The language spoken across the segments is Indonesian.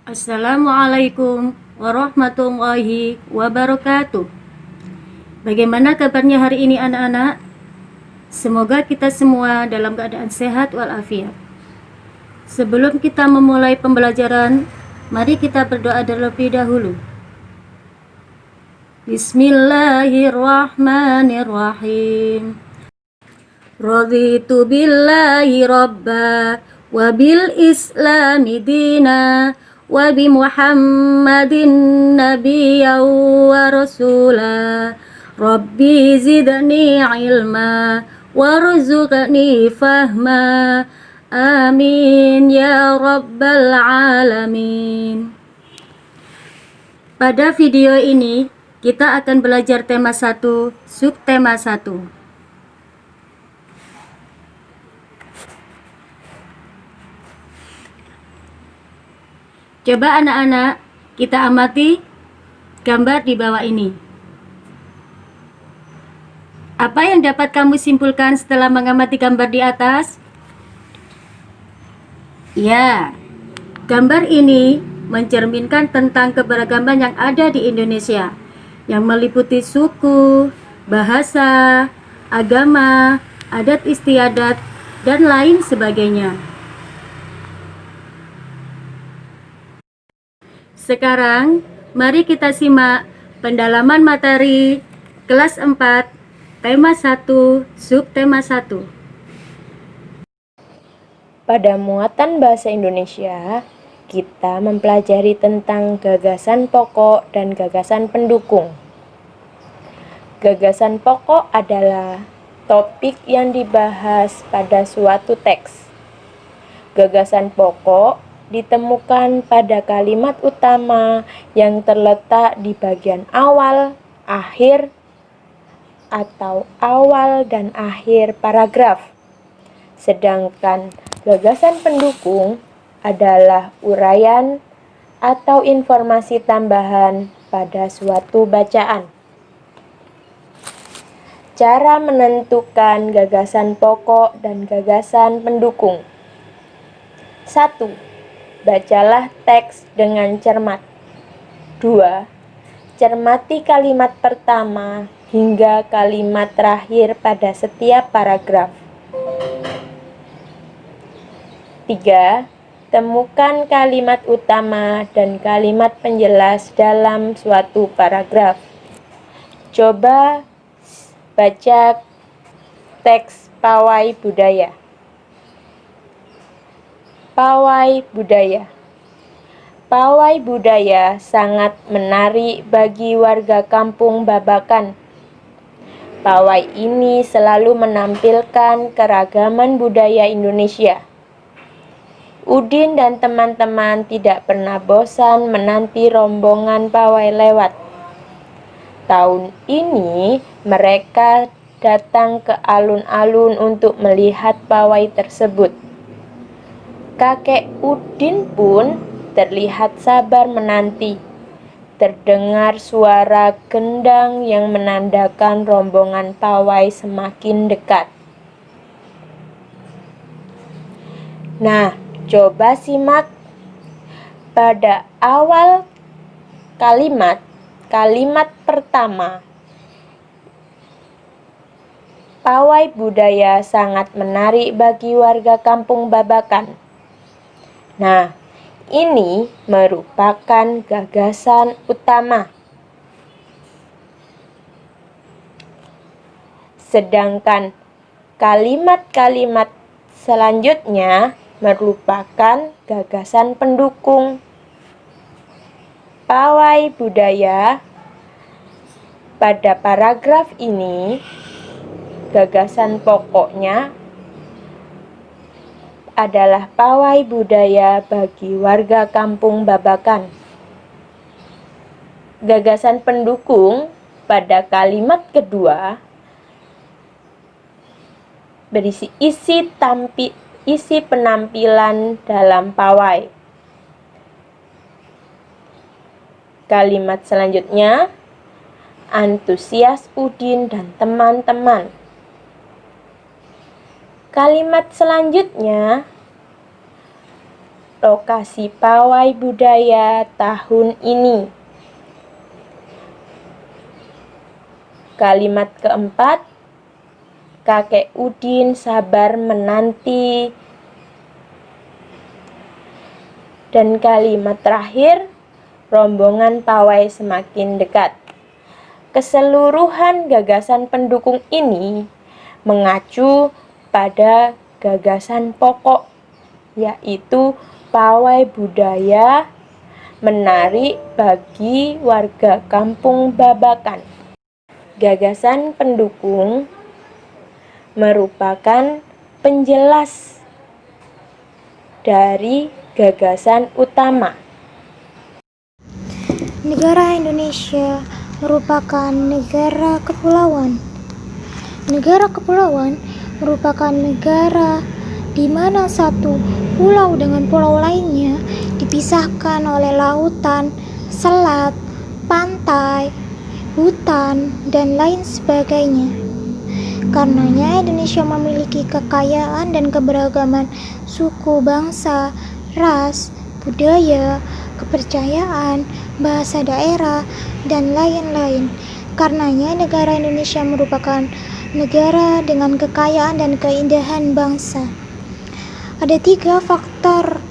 Assalamualaikum warahmatullahi wabarakatuh. Bagaimana kabarnya hari ini anak-anak? Semoga kita semua dalam keadaan sehat walafiat. Sebelum kita memulai pembelajaran, mari kita berdoa terlebih dahulu. Bismillahirrahmanirrahim. Raditu billahi rabba wa bil islami dina wa bi muhammadin nabiyyan wa rasula. Rabbi zidni ilma warzuqni fahma. Amin ya rabbal alamin. Pada video ini kita akan belajar tema 1, subtema 1. Coba anak-anak kita amati gambar di bawah ini. Apa yang dapat kamu simpulkan setelah mengamati gambar di atas? Ya, gambar ini mencerminkan tentang keberagaman yang ada di Indonesia, yang meliputi suku, bahasa, agama, adat istiadat, dan lain sebagainya. Sekarang, mari kita simak pendalaman materi kelas 4, tema 1, subtema 1. Pada muatan bahasa Indonesia, kita mempelajari tentang gagasan pokok dan gagasan pendukung. Gagasan pokok adalah topik yang dibahas pada suatu teks. Gagasan pokok ditemukan pada kalimat utama yang terletak di bagian awal, akhir, atau awal dan akhir paragraf. Sedangkan gagasan pendukung adalah uraian atau informasi tambahan pada suatu bacaan. Cara menentukan gagasan pokok dan gagasan pendukung. 1. Bacalah teks dengan cermat. 2. Cermati kalimat pertama hingga kalimat terakhir pada setiap paragraf. 3. Temukan kalimat utama dan kalimat penjelas dalam suatu paragraf. Coba baca teks Pawai Budaya. Pawai budaya. Pawai budaya sangat menarik bagi warga kampung Babakan. Pawai ini selalu menampilkan keragaman budaya Indonesia. Udin dan teman-teman tidak pernah bosan menanti rombongan pawai lewat. Tahun ini mereka datang ke alun-alun untuk melihat pawai tersebut. Kakek Udin pun terlihat sabar menanti. Terdengar suara gendang yang menandakan rombongan pawai semakin dekat. Nah, coba simak pada awal kalimat pertama. Pawai budaya sangat menarik bagi warga kampung Babakan. Nah, ini merupakan gagasan utama. Sedangkan kalimat-kalimat selanjutnya merupakan gagasan pendukung. Pawai budaya pada paragraf ini, gagasan pokoknya adalah pawai budaya bagi warga kampung Babakan. Gagasan pendukung pada kalimat kedua berisi isi penampilan dalam pawai. Kalimat selanjutnya, antusias Udin dan teman-teman. Kalimat selanjutnya, lokasi pawai budaya tahun ini. Kalimat keempat, kakek Udin sabar menanti. Dan kalimat terakhir, rombongan pawai semakin dekat. Keseluruhan gagasan pendukung ini mengacu pada gagasan pokok, yaitu pawai budaya menarik bagi warga Kampung Babakan. Gagasan pendukung merupakan penjelas dari gagasan utama. Negara Indonesia merupakan negara kepulauan. Negara kepulauan merupakan negara di mana satu pulau dengan pulau lainnya dipisahkan oleh lautan, selat, pantai, hutan, dan lain sebagainya. Karenanya Indonesia memiliki kekayaan dan keberagaman suku, bangsa, ras, budaya, kepercayaan, bahasa daerah, dan lain-lain. Karenanya negara Indonesia merupakan negara dengan kekayaan dan keindahan bangsa. Ada 3 faktor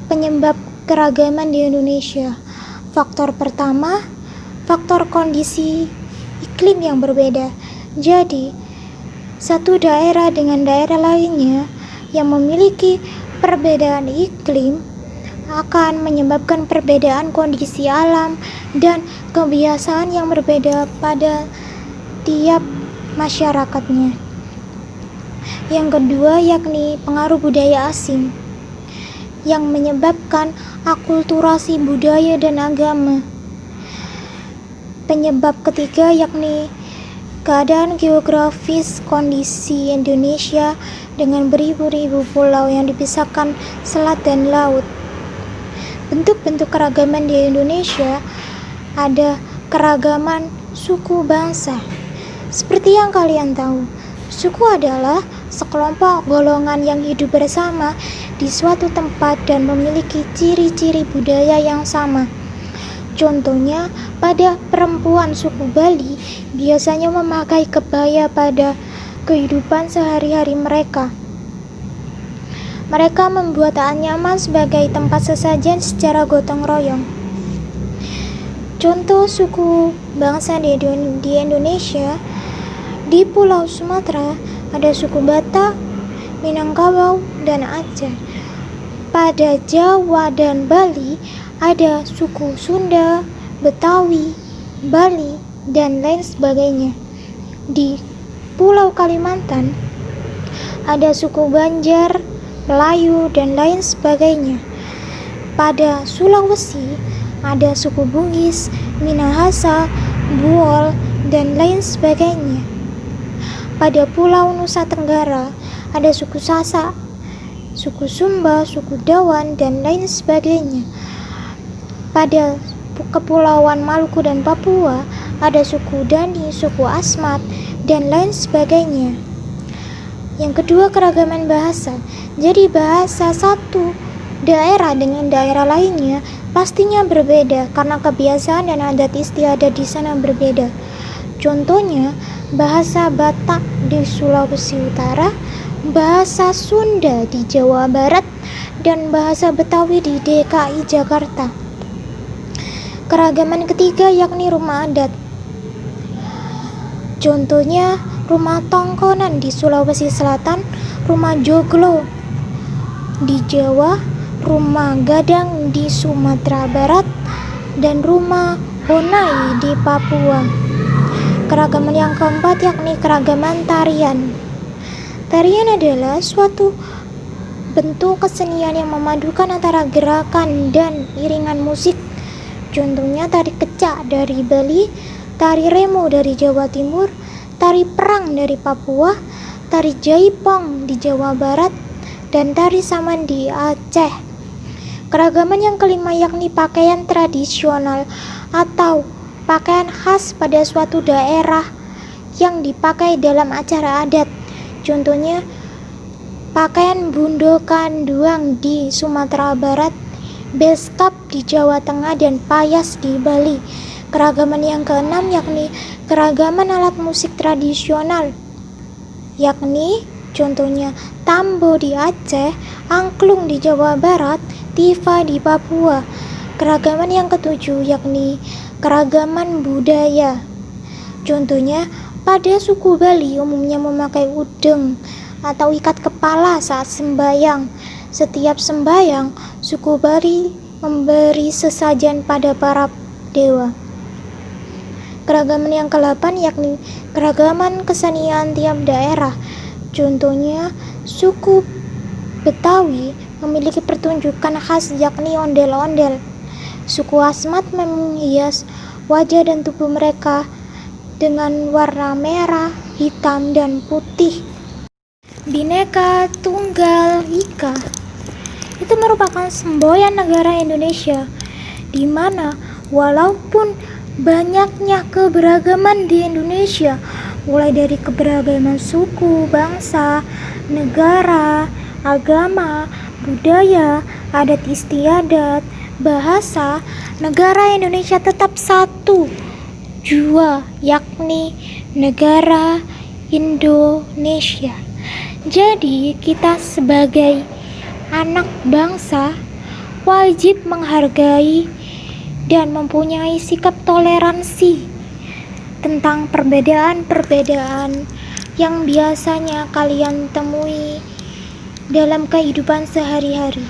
penyebab keragaman di Indonesia. Faktor pertama, faktor kondisi iklim yang berbeda. Jadi, satu daerah dengan daerah lainnya yang memiliki perbedaan iklim akan menyebabkan perbedaan kondisi alam dan kebiasaan yang berbeda pada tiap masyarakatnya. Yang kedua yakni pengaruh budaya asing yang menyebabkan akulturasi budaya dan agama. Penyebab ketiga yakni keadaan geografis kondisi Indonesia dengan beribu-ribu pulau yang dipisahkan selat dan laut. Bentuk-bentuk keragaman di Indonesia ada keragaman suku bangsa. Seperti yang kalian tahu, suku adalah sekelompok golongan yang hidup bersama di suatu tempat dan memiliki ciri-ciri budaya yang sama. Contohnya, pada perempuan suku Bali biasanya memakai kebaya pada kehidupan sehari-hari mereka. Mereka membuat nyaman sebagai tempat sesajen secara gotong royong. Contoh suku bangsa di Indonesia, di Pulau Sumatera ada suku Batak, Minangkabau, dan Aceh. Pada Jawa dan Bali ada suku Sunda, Betawi, Bali, dan lain sebagainya. Di Pulau Kalimantan ada suku Banjar, Melayu, dan lain sebagainya. Pada Sulawesi ada suku Bugis, Minahasa, Buol, dan lain sebagainya. Pada Pulau Nusa Tenggara ada suku Sasak, suku Sumba, suku Dawan, dan lain sebagainya. Pada Kepulauan Maluku dan Papua ada suku Dani, suku Asmat, dan lain sebagainya. Yang kedua, keragaman bahasa. Jadi bahasa satu daerah dengan daerah lainnya pastinya berbeda karena kebiasaan dan adat istiadat di sana berbeda. Contohnya, bahasa Batak di Sulawesi Utara, bahasa Sunda di Jawa Barat, dan bahasa Betawi di DKI Jakarta. Keragaman ketiga yakni rumah adat. Contohnya, rumah Tongkonan di Sulawesi Selatan, rumah Joglo di Jawa, rumah Gadang di Sumatera Barat, dan rumah Honai di Papua. Keragaman yang keempat yakni keragaman tarian. Tarian adalah suatu bentuk kesenian yang memadukan antara gerakan dan iringan musik. Contohnya tari kecak dari Bali, tari remo dari Jawa Timur, tari perang dari Papua, tari jaipong di Jawa Barat, dan tari saman di Aceh. Keragaman yang kelima yakni pakaian tradisional atau pakaian khas pada suatu daerah yang dipakai dalam acara adat. Contohnya pakaian Bundo Kanduang di Sumatera Barat, Beskap di Jawa Tengah, dan Payas di Bali. Keragaman yang keenam yakni keragaman alat musik tradisional, yakni contohnya tambo di Aceh, angklung di Jawa Barat, tifa di Papua. Keragaman yang ketujuh yakni keragaman budaya. Contohnya pada suku Bali umumnya memakai udeng atau ikat kepala saat sembahyang. Setiap sembahyang, suku Bali memberi sesajen pada para dewa. Keragaman yang ke-8 yakni keragaman kesenian tiap daerah. Contohnya, suku Betawi memiliki pertunjukan khas yakni ondel-ondel. Suku Asmat menghias wajah dan tubuh mereka dengan warna merah, hitam, dan putih. Bhinneka Tunggal Ika itu merupakan semboyan negara Indonesia, di mana walaupun banyaknya keberagaman di Indonesia, mulai dari keberagaman suku, bangsa, negara, agama, budaya, adat istiadat, bahasa, negara Indonesia tetap satu jua, yakni negara Indonesia. Jadi kita sebagai anak bangsa wajib menghargai dan mempunyai sikap toleransi tentang perbedaan-perbedaan yang biasanya kalian temui dalam kehidupan sehari-hari.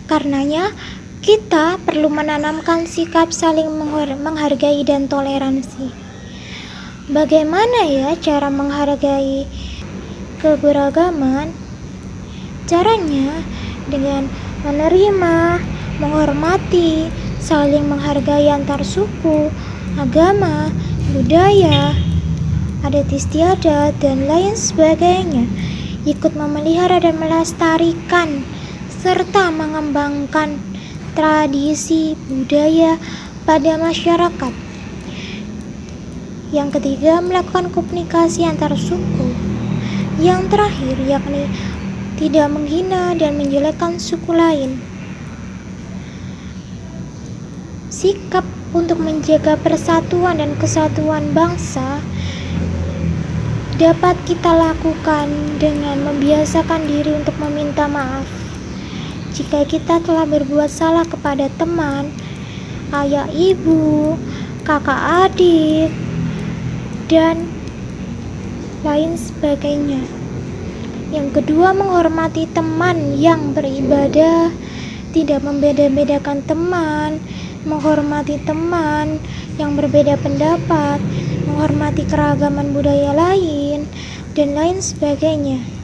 Karenanya, kita perlu menanamkan sikap saling menghargai dan toleransi. Bagaimana ya cara menghargai keberagaman? Caranya dengan menerima, menghormati, saling menghargai antar suku, agama, budaya, adat istiadat, dan lain sebagainya. Ikut memelihara dan melestarikan serta mengembangkan tradisi budaya pada masyarakat. Yang ketiga, melakukan komunikasi antar suku. Yang terakhir yakni tidak menghina dan menjelekkan suku lain. Sikap untuk menjaga persatuan dan kesatuan bangsa dapat kita lakukan dengan membiasakan diri untuk meminta maaf jika kita telah berbuat salah kepada teman, ayah ibu, kakak adik, dan lain sebagainya. Yang kedua, menghormati teman yang beribadah, tidak membeda-bedakan teman, menghormati teman yang berbeda pendapat, menghormati keragaman budaya lain, dan lain sebagainya.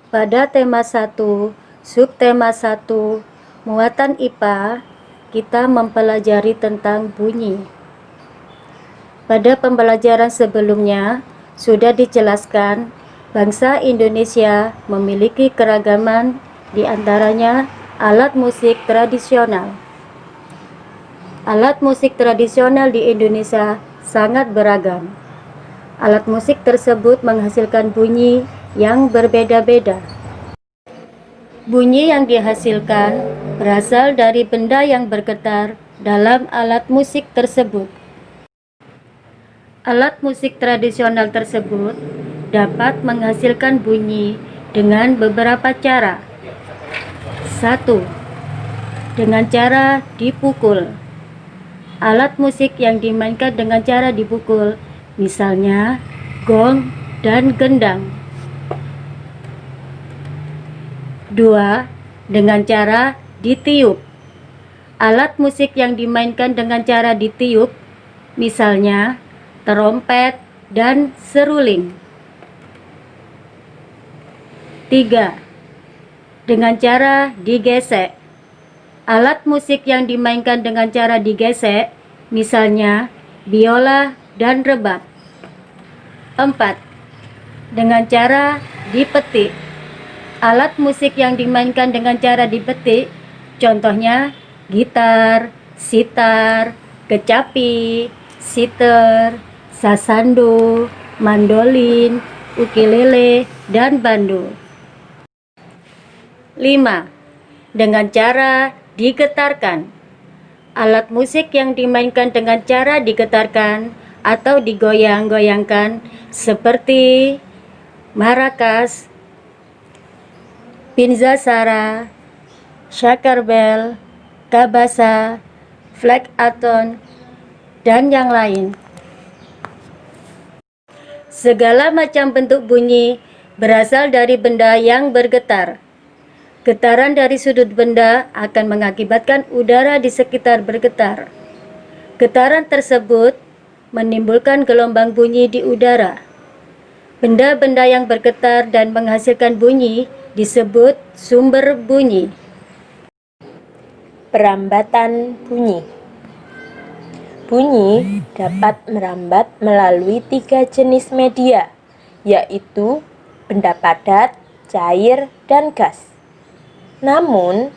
Pada tema 1, subtema 1, muatan IPA, kita mempelajari tentang bunyi. Pada pembelajaran sebelumnya, sudah dijelaskan bangsa Indonesia memiliki keragaman, di antaranya alat musik tradisional. Alat musik tradisional di Indonesia sangat beragam. Alat musik tersebut menghasilkan bunyi yang berbeda-beda. Bunyi yang dihasilkan berasal dari benda yang bergetar dalam alat musik tersebut. Alat musik tradisional tersebut dapat menghasilkan bunyi dengan beberapa cara. 1. Dengan cara dipukul. Alat musik yang dimainkan dengan cara dipukul, misalnya gong dan gendang. 2. Dengan cara ditiup. Alat musik yang dimainkan dengan cara ditiup, misalnya terompet dan seruling. 3. Dengan cara digesek. Alat musik yang dimainkan dengan cara digesek, misalnya biola dan rebab. 4. Dengan cara dipetik. Alat musik yang dimainkan dengan cara dipetik, contohnya gitar, sitar, kecapi, siter, sasando, mandolin, ukulele, dan bandul. 5. Dengan cara digetarkan. Alat musik yang dimainkan dengan cara digetarkan atau digoyang-goyangkan seperti maracas, pinzasara, shakarbel, kabasa, flag-aton, dan yang lain. Segala macam bentuk bunyi berasal dari benda yang bergetar. Getaran dari sudut benda akan mengakibatkan udara di sekitar bergetar. Getaran tersebut menimbulkan gelombang bunyi di udara. Benda-benda yang bergetar dan menghasilkan bunyi disebut sumber bunyi. Perambatan bunyi. Bunyi dapat merambat melalui 3 jenis media, yaitu benda padat, cair, dan gas. Namun,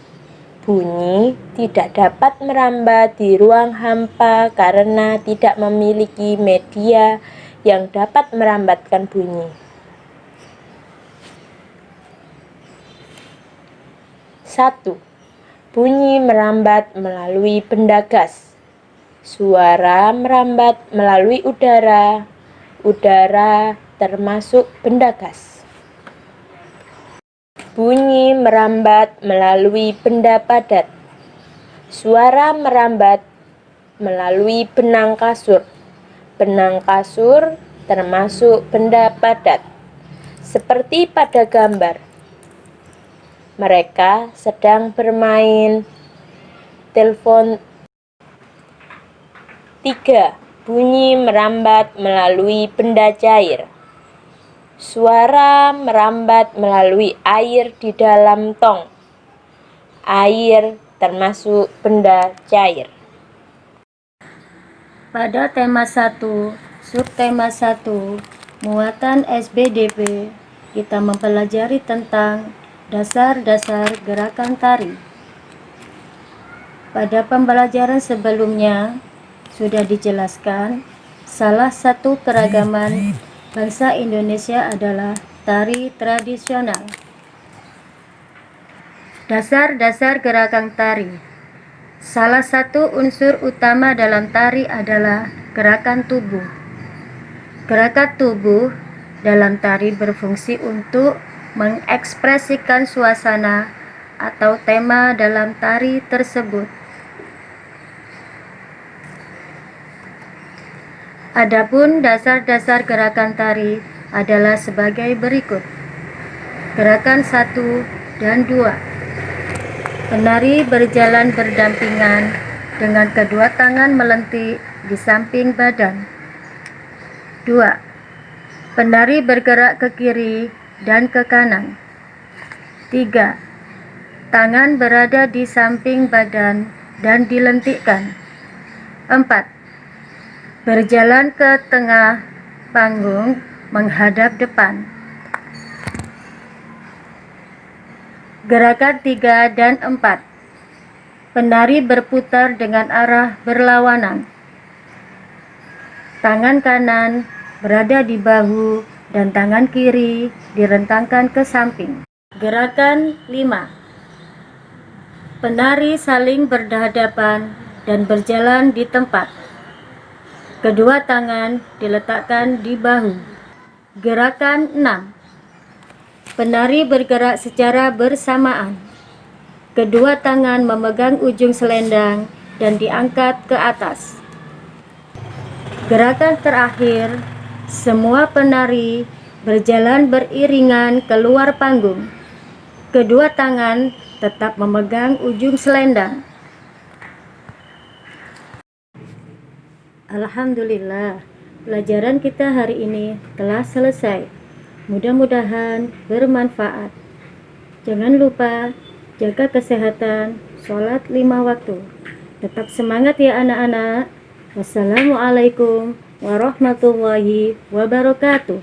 bunyi tidak dapat merambat di ruang hampa karena tidak memiliki media yang dapat merambatkan bunyi. 1. Bunyi merambat melalui benda gas. Suara merambat melalui udara. Udara termasuk benda gas. Bunyi merambat melalui benda padat. Suara merambat melalui benang kasur. Benang kasur termasuk benda padat. Seperti pada gambar, mereka sedang bermain telepon. 3. Bunyi merambat melalui benda cair. Suara merambat melalui air di dalam tong. Air termasuk benda cair. Pada tema 1, subtema 1, muatan SBDP, kita mempelajari tentang dasar-dasar gerakan tari. Pada pembelajaran sebelumnya sudah dijelaskan, salah satu keragaman bangsa Indonesia adalah tari tradisional. Dasar-dasar gerakan tari. Salah satu unsur utama dalam tari adalah gerakan tubuh. Gerakan tubuh dalam tari berfungsi untuk mengekspresikan suasana atau tema dalam tari tersebut. Adapun dasar-dasar gerakan tari adalah sebagai berikut. Gerakan 1 dan 2. Penari berjalan berdampingan dengan kedua tangan melentik di samping badan. 2. Penari bergerak ke kiri dan ke kanan. 3. Tangan berada di samping badan dan dilentikkan. 4. Berjalan ke tengah panggung menghadap depan. Gerakan 3 dan 4. Penari berputar dengan arah berlawanan. Tangan kanan berada di bahu dan tangan kiri direntangkan ke samping. Gerakan 5. Penari saling berhadapan dan berjalan di tempat. Kedua tangan diletakkan di bahu. Gerakan 6. Penari bergerak secara bersamaan. Kedua tangan memegang ujung selendang dan diangkat ke atas. Gerakan terakhir, semua penari berjalan beriringan keluar panggung. Kedua tangan tetap memegang ujung selendang. Alhamdulillah, pelajaran kita hari ini telah selesai. Mudah-mudahan bermanfaat. Jangan lupa jaga kesehatan, sholat 5 waktu. Tetap semangat ya anak-anak. Wassalamualaikum warahmatullahi wabarakatuh.